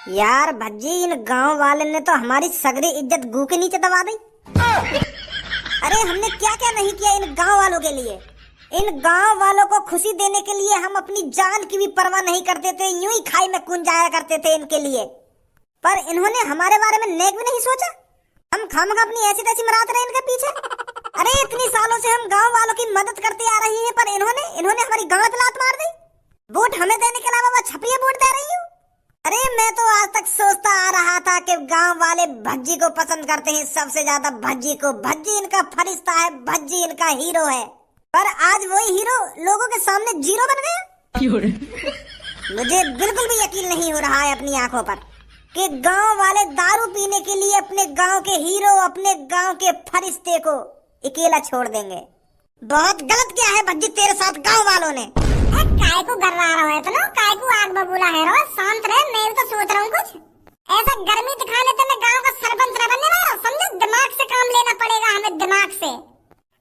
यार भज्जी, इन गांव वाले ने तो हमारी सगरी इज्जत गू के नीचे दबा दी। अरे हमने क्या क्या नहीं किया इन गांव वालों के लिए। इन गांव वालों को खुशी देने के लिए हम अपनी जान की भी परवाह नहीं करते थे, यूं ही खाई में कूद जाया करते थे इनके लिए। पर इन्होंने हमारे बारे में नेक भी नहीं सोचा। हम खामखा अपनी ऐसी तैसी मराते रहे इनके पीछे। अरे इतनी सालों से हम गांव वालों की मदद करते आ रही हैं, पर इन्होंने हमारी गांव पे लात मार दी। वोट हमें देने के अलावा वो छपरिया वोट दे रही हूँ। अरे मैं तो आज तक सोचता आ रहा था कि गांव वाले भज्जी को पसंद करते हैं सबसे ज्यादा, भज्जी को। भज्जी इनका फरिश्ता है, भज्जी इनका हीरो है। पर आज वही हीरो लोगों के सामने जीरो बन गया। मुझे बिल्कुल भी यकीन नहीं हो रहा है अपनी आंखों पर कि गांव वाले दारू पीने के लिए अपने गांव के हीरो, अपने गांव के फरिश्ते को अकेला छोड़ देंगे। बहुत गलत किया है भज्जी तेरे साथ गांव वालों ने। काय को गर्रा रहा है तो काय को आग बबूला है रो, शांत रहे। मैं तो सोच रहा हूँ कुछ ऐसा गर्मी दिखाने तो मैं गांव का सरपंच बनने वाला, समझो। दिमाग से काम लेना पड़ेगा हमें, दिमाग से।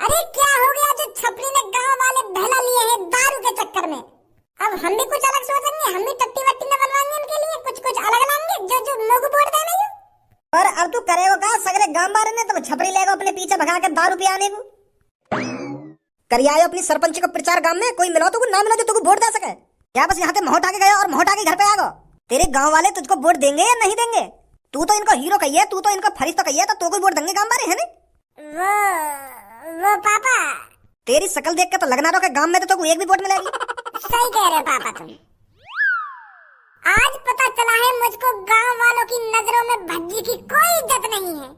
अरे क्या हो गया जो छपरी ने गांव वाले बहला लिए हैं दारू के चक्कर में। अब हम भी कुछ अलग सोचेंगे, हम भी टट्टी वट्टी न बनवाएंगे इनके लिए, कुछ अलग लाएंगे जो लोग वोट देने। पर अब तू करेगा का सगरे गांव वाले ने तो छपरी लेगा अपने पीछे भगा के दारू पियाने को। करिए आयो अपनी सरपंच का प्रचार गांव में, कोई मिलो तो ना मिलो जो तुझको वोट दे सके। क्या बस यहाँ के मोहट आके गया और मोहट आके घर पे आ गो। तेरे गांव वाले तुझको वोट देंगे या नहीं देंगे? तू तो इनको हीरो कहिए, तू तो इनका फरिश्ता कहिए, तो कोई वोट देंगे गांव वाले, है ना? वो पापा, तेरी शकल देख के तो लगना रहा कि गांव में तो एक भी वोट मिलेगी। सही कह रहे पापा तुम। आज पता चला है मुझको गांव वालों की नजरों में भज्जी की कोई इज्जत नहीं है।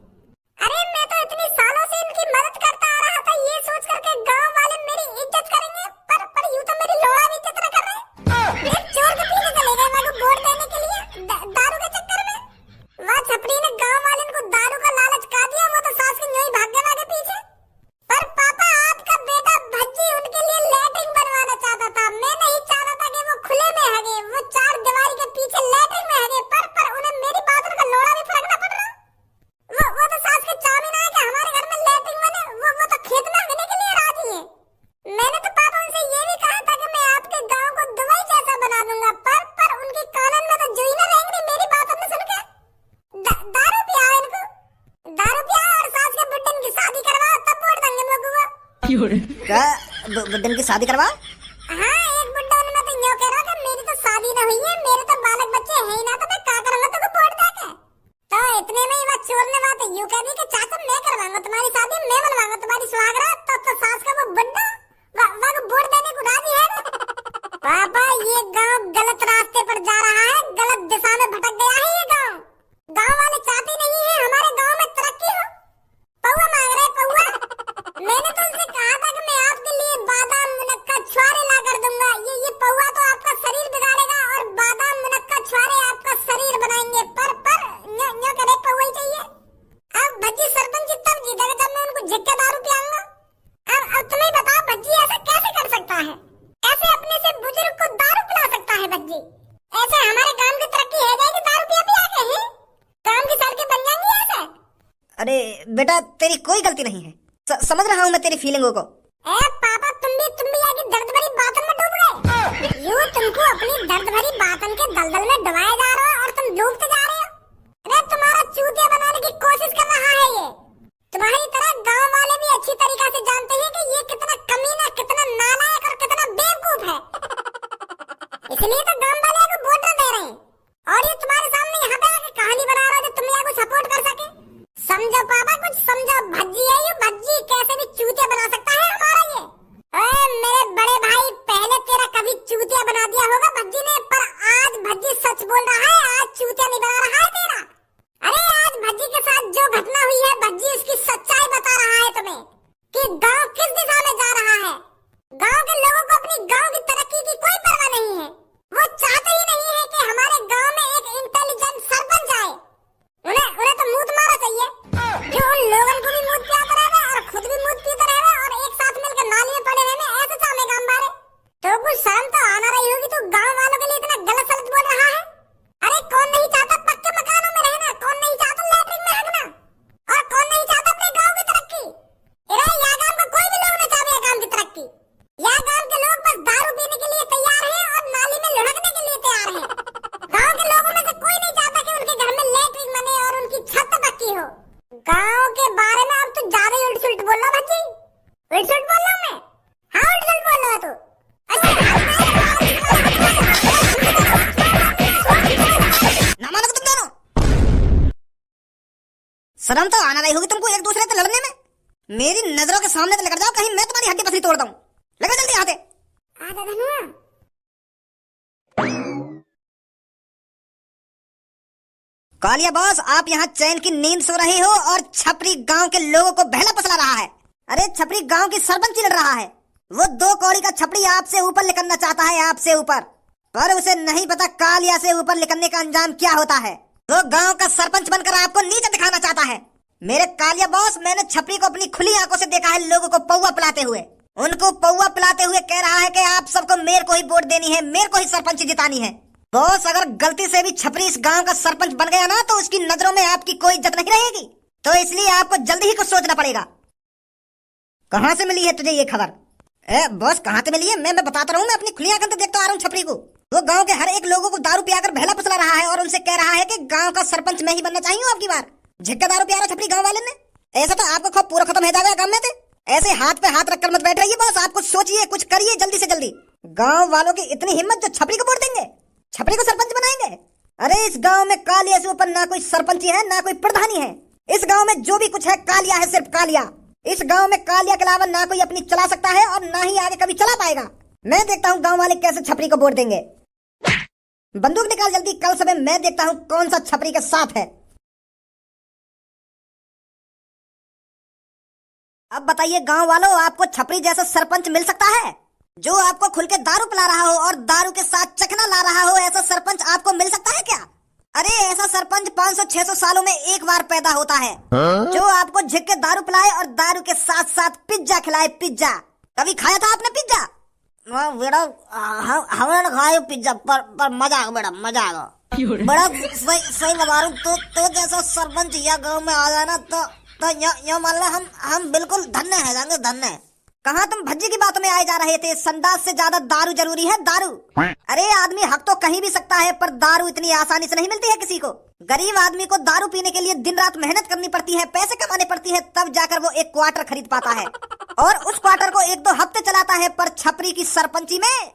अरे मैं तो इतनी सालों से इनकी मदद करता आ रहा था, ये सोच करके गांव वाले मेरी इज्जत करेंगे, पर यूं तो मेरी लोड़ा भी इज्जत न कर रहे। एक चोर के पीछे चले गए मेरे को वोट देने के लिए दारू के चक्कर में। वहाँ छपरी ने गांव वाले को दारू का लालच का दिया, वो तो सास के यूं ही भाग गए आगे पीछे। पर पापा आपका बेटा भज्जी उनके लिए लैट्रिन बनवाना चाहता था। मैं नहीं चाहता था कि वो खुले में हगे, वो चार दीवारी के पीछे लैट्रिन में हगे। पर उन्हें मेरी बात का लोड़ा भी फर्क न पड़ रहा। वो तो सास के चामीन आए कि हमारे घर में लैट्रिन बने, वो तो खेत में हगने के लिए राजी है। मैंने तो पापा उनसे ये भी कहा था कि मैं आपके गांव को दुबई जैसा बना दूंगा, पर उनके कानन में तो जो ही ना रहेंगे मेरी बात हमने सुन के। दारू पिया इनको, दारू पिया और सास के बुड्ढन की शादी करवा, तब वोट देंगे हम लोगों को। क्या बुड्ढन की शादी करवा? हाँ, एक बुड्ढा उन्होंने तो यूं कह रहा कि मेरी तो शादी न हुई है, मेरे तो बालक बच्चे हैं ही ना, तो मैं क्या करूंगा तुमको वोट देके। तो इतने में ही वह चोर ने बात यूं कह दी कि चाचा मैं करवाऊंगा तुम्हारी शादी, मैं बनवाऊंगा तुम्हारी सुहागरात। तो सास का वो बुड्ढा वह वोट देने को राजी है। पापा ये गांव गलत रास्ते पर जा रहा है, गलत दिशा में भटक गया है ये गांव। गांव वाले चाहते नहीं है हमारे गांव में तरक्की हो। पौवा मांग रहे पौवा। मैंने तो उनसे कहा था कि मैं आपके लिए बादाम मुनक्का छुआरे ला कर दूंगा। ये पौवा तो आपका शरीर बिगाड़ेगा और बादाम मुनक्का छुआरे आपका शरीर बनाएंगे। पर न्यो करे पौवा ही चाहिए। अब भज्जी सरपंच तब जीतेगा जब मैं उनको झिक्के दारू पिलाऊंगा। अब तुम्हें बताओ भज्जी ऐसा कैसे कर सकता है? ऐसे अपने से बुजुर्ग को दारू पिला सकता है भज्जी? ऐसे हमारे गांव की तरक्की है जाएगी दारू पिया पिया के? हैं गांव की सड़कें बन जाएंगी ऐसे? अरे बेटा तेरी कोई गलती नहीं है, समझ रहा हूँ मैं तेरी फीलिंगों को। पापा तुम भी आगे दर्द भरी बातन में डूब गए। यूं तुमको अपनी दर्द भरी बातन के दलदल में डुबाया जा रहा है और तुम डूबते जा रहे हो। अरे तुम्हारा चूतिया बनाने की कोशिश कर रहा है ये। तुम्हारी तरह गांव वाले भी अच्छी तरीके से जानते हैं कि ये कितना कमीना, कितना नालायक और कितना बेवकूफ है। इसलिए तो गांव वाले को वोट न दे रहे हैं और ये तुम्हारे सामने यहाँ पे आके कहानी बना रहा है जो तुम को सपोर्ट कर सके। समझो पापा, कुछ समझो। भज्जी है ये, भज्जी कैसे भी चूतिया बना सकता है हमारा ये। मेरे बड़े भाई, पहले तेरा कभी चूतिया बना दिया होगा भज्जी ने, पर आज भज्जी सच बोल रहा है, आज चूतिया नहीं बना रहा है तेरा। अरे आज भज्जी के साथ जो घटना हुई है, भज्जी उसकी सच्चाई बता रहा है तुम्हें कि गांव किस दिशा में जा रहा है। गांव के लोगों को अपनी गांव की तरक्की की कोई परवाह नहीं है। वो चाहते ही नहीं है कि हमारे गांव में एक इंटेलिजेंट सरपंच आए। उन्हें तो मूत मारा चाहिए, जो उन लोगों को भी मूत पियाता रहे और खुद भी मूत पीता रहे और एक साथ मिलकर नाली में पड़े रहने, ऐसे चाहे गांव वाले। तो कुछ शर्म तो आना रही होगी, तो गांव वालों के लिए इतना गलत सलत बोल रहा है। अरे कौन नहीं चाहता पक्के मकानों में रहना, कौन नहीं चाहता लैट्रिन में हगना, और कौन नहीं चाहता अपने गांव की तरक्की। अरे यहाँ गांव का कोई भी लोग नहीं चाहते गांव की तरक्की। यहाँ गांव के लोग बस दारू पीने के लिए तैयार है और नाली में लुढ़कने के लिए तैयार है। गांव के लोगों में से कोई नहीं चाहता शर्म तो आना रही होगी तुमको एक दूसरे से लड़ने में। मेरी नजरों के सामने से निकल जाओ, कहीं मैं तुम्हारी हड्डी पसली तोड़ दूं। लगे जल्दी यहाँ से। आजा धनुआ। कालिया बॉस, आप यहाँ चैन की नींद सो रहे हो और छपरी गांव के लोगों को बहला फसला रहा है। अरे छपरी गांव की सरपंच लड़ रहा है। वो 2 कौड़ी का छपरी आपसे ऊपर निकलना चाहता है, आपसे ऊपर, पर उसे नहीं पता कालिया से ऊपर निकलने का अंजाम क्या होता है। वो गांव का सरपंच बनकर आपको नीचे दिखाना चाहता है। मेरे कालिया बॉस, मैंने छपरी को अपनी खुली आंखों से देखा है लोगों को पौवा पिलाते हुए। उनको पौवा पिलाते हुए कह रहा है कि आप सबको मेरे को ही वोट देनी है, मेरे को ही सरपंच जितानी है। बॉस, अगर गलती से भी छपरी इस गांव का सरपंच बन गया ना, तो उसकी नजरों में आपकी कोई इज्जत नहीं रहेगी। तो इसलिए आपको जल्दी ही कुछ सोचना पड़ेगा। कहाँ से मिली है तुझे ये खबर? बॉस, कहाँ से मिली है? मैं बताता रहूँ, मैं अपनी खुली आंखों से देखता आ रहा हूँ छपरी को। वो गांव के हर एक लोगों को दारू पियाकर बहला फुसला रहा है और उनसे कह रहा है कि गांव का सरपंच मैं ही बनना चाहिए आपकी बार। झिक्का दारू पिया रहा छपरी गांव वाले ने। ऐसा तो आपको खौफ पूरा खत्म हो जाएगा गांव में से। ऐसे हाथ पे हाथ रखकर मत बैठ रहिए बॉस, आप कुछ सोचिए, कुछ करिए जल्दी से जल्दी। गांव वालों की इतनी हिम्मत जो छपरी को वोट देंगे, छपरी को सरपंच बनाएंगे। अरे इस गांव में कालिया से ऊपर ना कोई सरपंच है ना कोई प्रधानी है। इस गांव में जो भी कुछ है कालिया है, सिर्फ कालिया। इस गांव में कालिया के अलावा ना कोई अपनी चला सकता है और ना ही आगे कभी चला पाएगा। मैं देखता हूँ गांव वाले कैसे छपरी को वोट देंगे। बंदूक निकाल जल्दी, कल सुबह मैं देखता हूँ कौन सा छपरी के साथ है। अब बताइए गांव वालों, आपको छपरी जैसा सरपंच मिल सकता है जो आपको खुल के दारू पिला रहा हो और दारू के साथ चखना ला रहा हो? ऐसा सरपंच आपको मिल सकता है क्या? अरे ऐसा सरपंच 500-600 सालों में एक बार पैदा होता है, जो आपको झिक के दारू पिलाए और दारू के साथ साथ पिज्जा खिलाए। पिज्जा कभी खाया था आपने पिज्जा? बेटा हमने खाया पिज्जा, पर मजा आ बेटा, मजा आ गया। बड़ा सही बता रहा हूँ। तो जैसा सरपंच या गाँव में आ जाए ना, तो यो मान लो हम बिल्कुल धन्य है, जाएंगे धन्य। कहाँ तुम भज्जी की बातों में आए जा रहे थे? संडास से ज्यादा दारू जरूरी है, दारू। अरे आदमी हक तो कहीं भी सकता है, पर दारू इतनी आसानी से नहीं मिलती है किसी को। गरीब आदमी को दारू पीने के लिए दिन रात मेहनत करनी पड़ती है, पैसे कमाने पड़ती है, तब जाकर वो एक क्वार्टर खरीद पाता है और उस क्वार्टर को 1-2 हफ्ते चलाता है। पर छपरी की सरपंची में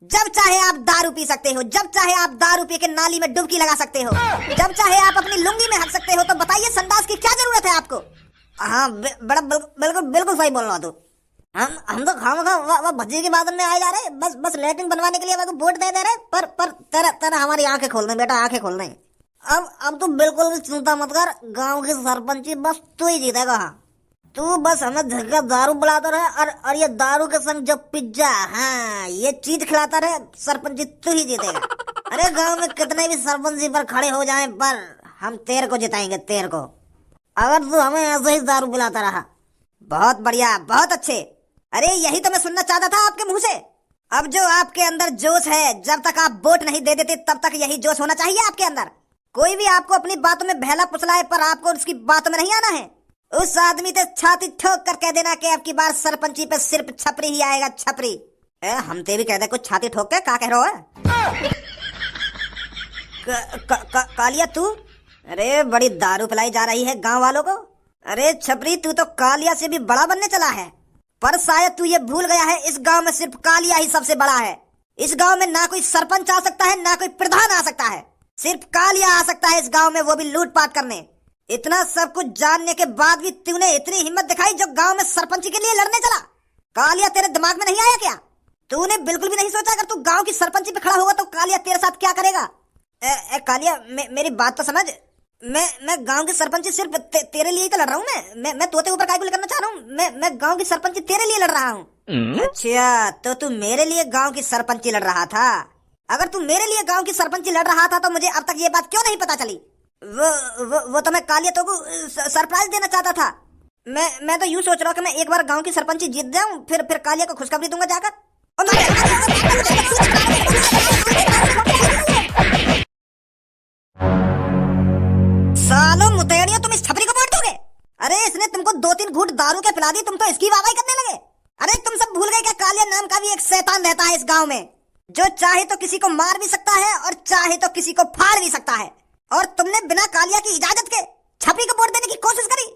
जब चाहे आप दारू पी सकते हो, जब चाहे आप दारू पी के नाली में डुबकी लगा सकते हो, जब चाहे आप अपनी लुंगी में हक सकते हो। तो बताइए संडास की क्या जरूरत है आपको? हाँ बड़ा बिल्कुल सही बोल रहा तू। हम तो खामखा भज्जी की बात में आए जा रहे, बस लेटरिन बनवाने के लिए मेरे को वोट दे रहे। पर तेरा हमारी आंखें खोल दें बेटा, आंखें खोल दें। अब तू बिल्कुल भी चिंता मत कर, गांव की सरपंची बस तू ही जीतेगा। तू बस हमें झटका दारू पिलाता रहे और ये दारू के संग जो पिज्जा, हाँ ये चीज खिलाता रहे, सरपंची तू ही जीतेगा। अरे गांव में कितने भी सरपंची पर खड़े हो जाएं, पर हम तेरे को जिताएंगे, तेरे को, अगर तू हमें ऐसे ही दारू पिलाता रहा। बहुत बढ़िया, बहुत अच्छे। अरे यही तो मैं सुनना चाहता था आपके मुंह से। अब जो आपके अंदर जोश है, जब तक आप वोट नहीं दे देते तब तक यही जोश होना चाहिए आपके अंदर। कोई भी आपको अपनी बातों में बहला फुसलाए, पर आपको उसकी बातों में नहीं आना है। उस आदमी से छाती ठोक कर कह देना कि अब की बार सरपंची पे सिर्फ छपरी ही आएगा, छपरी। हम ते भी कह दे कुछ छाती ठोक के, क्या कह रहे हो? कालिया तू, अरे बड़ी दारू पिलाई जा रही है गांव वालों को। अरे छपरी, तू तो कालिया से भी बड़ा बनने चला है, पर शायद तू ये भूल गया है इस गांव में सिर्फ कालिया ही सबसे बड़ा है। इस गांव में ना कोई सरपंच आ सकता है, ना कोई प्रधान आ सकता है, सिर्फ कालिया आ सकता है इस गांव में, वो भी लूटपाट करने। इतना सब कुछ जानने के बाद भी तूने इतनी हिम्मत दिखाई जो गांव में सरपंची के लिए लड़ने चला। कालिया तेरे दिमाग में नहीं आया क्या? तूने बिल्कुल भी नहीं सोचा अगर तू गांव की सरपंची पे खड़ा होगा तो कालिया तेरे साथ क्या करेगा? कालिया मेरी बात तो समझ। मैं गांव की सरपंची सिर्फ तेरे लिए ही तो लड़ रहा हूँ। मैं तोते ऊपर काय को करना चाह रहा हूँ। मैं गांव की सरपंची तेरे लिए लड़ रहा हूँ। अच्छा, तो तू मेरे लिए गांव की सरपंची लड़ रहा था? अगर तू मेरे लिए गांव की सरपंची लड़ रहा था तो मुझे अब तक ये बात क्यों नहीं पता चली? वो तो मैं कालिया तो को सरप्राइज देना चाहता था। मैं तो यूं सोच रहा हूँ कि मैं एक बार गांव की सरपंची जीत जाऊं, फिर कालिया को खुशखबरी दूंगा जाकर। सालों मुतेड़ियों, तुम इस छपरी को वोट दोगे? अरे इसने तुमको 2-3 घूंट दारू के पिला दी, तुम तो इसकी वाहवाही करने लगे। अरे तुम सब भूल गए क्या कालिया नाम का भी एक शैतान रहता है इस गांव में, जो चाहे तो किसी को मार भी सकता है और चाहे तो किसी को फाड़ भी सकता है। और तुमने बिना कालिया की इजाजत के छपरी को वोट देने की कोशिश करी।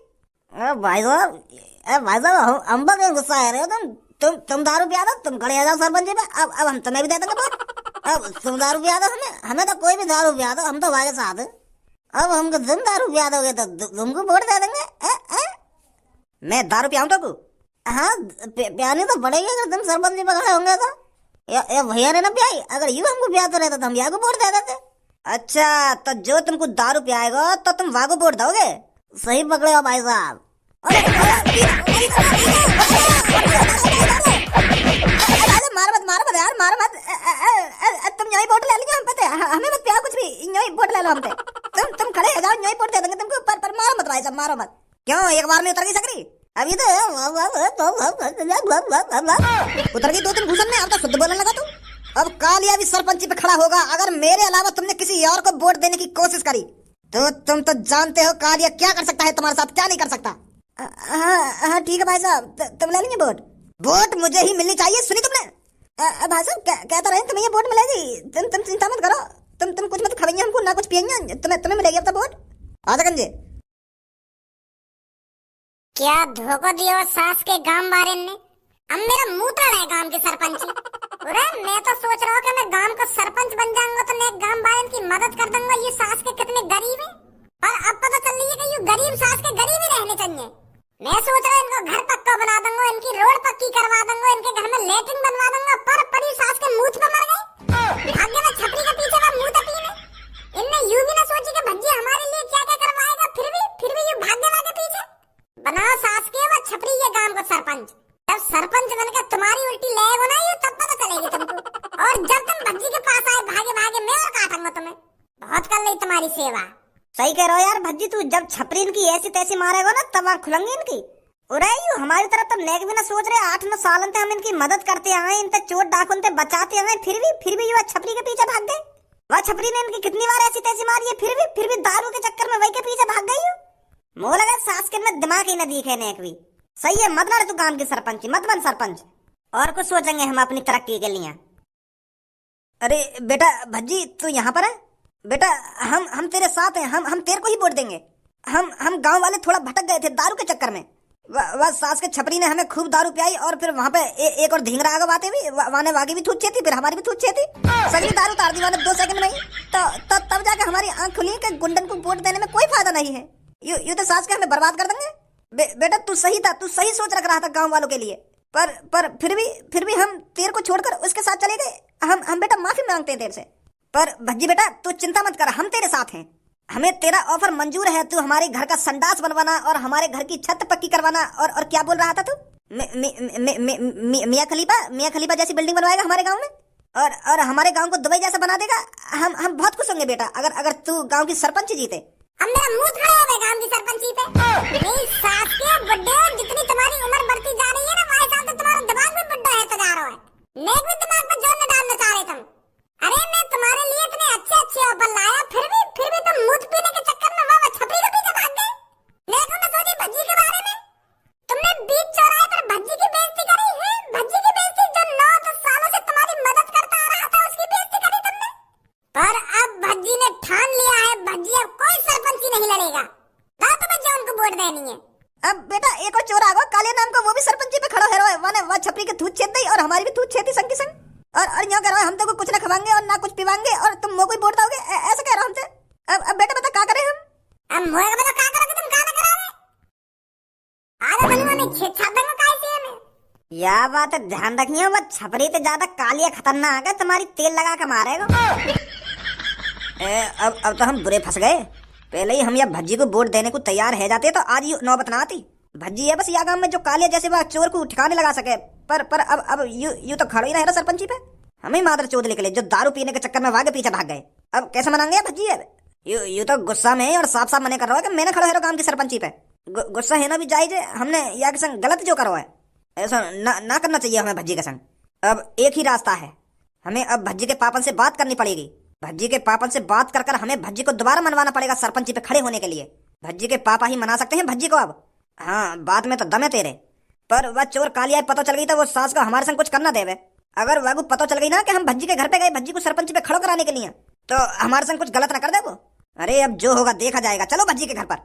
भाई साहब हम क्यों गुस्सा आ रहे हो? तुम दारू पिया दो, तुम खड़े आ जाओ सरपंच पे। अब हम तुम्हें भी दे देंगे वोट। अब तुम दारू पिया दो, हमें तो कोई भी दारू पिया दो, हम तो भाई के साथ। अब हमको तुम दारू पिया दोगे तो तुमको वोट दे देंगे। मैं दारू पियाऊं तो को? हाँ पियानी तो पड़ेगी अगर तुम सरपंच पे खड़े होंगे तो। ये भैया ने ना पियाई, अगर यू हमको पियाते रहते तो हम यहाँ को वोट दे देते। अच्छा तो जो तुमको दारू पियाएगा तो तुम वागो वोट दोगे? सही पकड़े हो भाई साहब। मारो मत यार, मारो मत। तुम यही वोट ले लीजिए, हम पता है हमें मत पिया कुछ भी, यही वोट ले लो हमसे। तुम खड़े हो जाओ, यही वोट दे देंगे तुमको, पर मारो मत भाई साहब, मारो मत। क्यों एक बार में उतर गई सकरी? अभी तो उतर गई 2-3 घूसन में, अब तो शुद्ध बोलने लगा तू। अब कालिया भी सरपंची पे खड़ा होगा अगर मेरे अलावा तुमने किसी और को वोट देने की कोशिश करी तो तुम तो जानते हो कालिया क्या कर सकता है तुम्हारे साथ, क्या नहीं कर सकता। हाँ ठीक है भाई साहब, तुम ले लीजिए वोट। वोट मुझे ही मिलनी चाहिए, सुनी तुमने? भाई साहब कहता रहे तुम्हें ये वोट मिलेगी, तुम चिंता मत करो। तुम कुछ मत खाएंगे हमको ना कुछ पियेंगे, तुम्हें मिलेगी अब तो वोट। आजा गंजे क्या धोखा दिया सास के गांव वाले ने। अब मेरा मुंह तोड़ है गांव के सरपंच। अरे मैं तो सोच रहा हूँ कि मैं गांव का सरपंच बन जाऊंगा तो मैं गांव वाले की मदद कर दूंगा। ये सास के कितने गरीब है, और अब पता चल रही है कि ये गरीब सास के गरीब ही रहने चाहिए। मैं सोच रहा हूँ इनको घर पक्का बना दूंगा, इनकी रोड पक्की करवा दूंगा, इनके घर में लेटरिन बनवा दूंगा। पर पड़ी सास के मुंह पे मर गई। भाग्य में छपरी के पीछे का मुंह तकी में। इनने यूं भी ना सोची कि भज्जी हमारे लिए क्या क्या करवाएगा, फिर भी यूं भाग्य के पीछे। बनाओ सास के वो छपरी ये गांव का सरपंच। जब सरपंच बनकर तुम्हारी उल्टी लेगो ना ये तब पता चलेगी तुमको। और जब तुम भज्जी के पास आए भागे भागे मैं और काटूंगा तुम्हें। बहुत कर ली तुम्हारी सेवा। सही कह रहे हो यार भज्जी, तू जब छपरी इनकी ऐसी तैसी मारेगा ना तब आँख खुलेंगी इनकी। उरे यू हमारी तरफ तो नेक भी ना सोच रहे। 8-9 साल से हम इनकी मदद करते आए, इन तक चोट डाकुन से बचाते आए, फिर भी ये छपरी के पीछे भाग गए। वह छपरी ने इनकी कितनी बार ऐसी तैसी मारी है, फिर भी दारू के चक्कर में वही के पीछे भाग गई। मोह लगा सास के में दिमाग ही न दिखे ने एक भी। सही है, मत लड़ तू काम की सरपंच, मत बन सरपंच। और कुछ सोचेंगे हम अपनी तरक्की के लिए। अरे बेटा भज्जी तू यहाँ पर है? बेटा हम तेरे साथ हैं, हम तेरे को ही वोट देंगे। हम गांव वाले थोड़ा भटक गए थे दारू के चक्कर में। वह सास के छपरी ने हमें खूब दारू पियाई और फिर वहाँ पे एक और ढींगरा आगे बातें भी वाने वागी भी थूचे थी, फिर हमारी भी थूचे थी। सगली दारू तार दी मैंने 2 सेकंड में ही। तो तब जाके हमारी आंख खुली कि गुंडन को वोट देने में कोई फायदा नहीं है। यू तो सास के हमें बर्बाद कर देंगे। बेटा तू सही था, तू सही सोच रख रहा था गाँव वालों के लिए। पर फिर भी हम तेरे को छोड़कर उसके साथ चले गए। हम बेटा माफी मांगते हैं तेरे से। पर भज्जी बेटा तू चिंता मत कर, हम तेरे साथ हैं। हमें तेरा ऑफर मंजूर है। तू हमारे घर का संडास बनवाना और हमारे घर की छत पक्की करवाना और क्या बोल रहा था तू? मियां खलीफा जैसी बिल्डिंग बनवाएगा हमारे गांव में और हमारे गांव को दुबई जैसा बना देगा। हम बहुत खुश होंगे बेटा अगर तू गांव की सरपंच जीते। अब मेरा मुंह खड़ा है गांव की सरपंची पे। मेरी सास के बुड्ढे, जितनी तुम्हारी उम्र बढ़ती जा रही है ना वही साल तो तुम्हारा दिमाग भी बुड्ढा है जा रहा है। नेक भी दिमाग पे जोर न डालना चाह रहे तुम। अरे मैं तुम्हारे लिए इतने अच्छे ऑफर लाया, फिर भी तुम मूत पीने के चक्कर में वह छपरी के पीछे भाग गए। देखो मैं सोची भज्जी के बारे में। तुमने बीच चौराहे पर भज्जी की बेइज्जती करी है। भज्जी की बेइज्जती जो 9-10 सालों से तुम्हारी मदद करता आ रहा था उसकी बेइज्जती करी तुमने। पर अब भज्जी ने ठान लिया है, भज्जी अब कोई सरपंची नहीं लड़ेगा। ना तो बच्चा उनको वोट देनी है। अब बेटा एक और चोर आ गया काले नाम का, वो भी सरपंची पे खड़ा है। वह छपरी के थूत छेद दी और हमारी भी थूत छेदी संग की संग। और यूं कह रहा है हम तो कुछ ना खवाएंगे और ना कुछ पिवाएंगे और तुम मोह कोई वोट दोगे, ऐसे कह रहा हमसे। अब बेटा बता क्या करें हम? अब मोह का बता क्या करोगे तुम, क्या ना कराओगे? आधा बनुआ में छेद छाप दूंगा कैसे में। या बात है, ध्यान रखिए वो छपरी से ज्यादा कालिया खतरनाक है, तुम्हारी तेल लगा के मारेगा। अब तो हम बुरे फंस गए। पहले ही हम या भज्जी को वोट देने को तैयार है जाते तो आज ये नौबत ना आती। भज्जी है बस या गांव में जो कालिया जैसे वह चोर को ठिकाने लगा सके। पर अब यू तो खड़ा ही रहे ना सरपंची पे। हमें मादर चोद निकले जो दारू पीने के चक्कर में वागे पीछे भाग गए। अब कैसे मनाएंगे भज्जी है? यू तो गुस्सा में और साफ साफ मने कर रहा है कि मैंने खड़ा है गांव की सरपंची पे। गुस्सा है ना भी जायज है। हमने या के संग गलत जो करो है ऐसा ना करना चाहिए हमें भज्जी के संग। अब एक ही रास्ता है, हमें अब भज्जी के पापन से बात करनी पड़ेगी। भज्जी के पापन से बात कर हमें भज्जी को दोबारा मनवाना पड़ेगा सरपंची पे खड़े होने के लिए। भज्जी के पापा ही मना सकते हैं भज्जी को अब। हाँ बात में तो दम है तेरे। पर वह चोर कालिया पता चल गई तो वो सास को हमारे संग कुछ करना देवे। अगर वह पता चल गई ना कि हम भज्जी के घर पे गए भज्जी को सरपंच पे खड़ो कराने के लिए तो हमारे संग कुछ गलत ना कर दे वो। अरे अब जो होगा देखा जाएगा, चलो भज्जी के घर पर।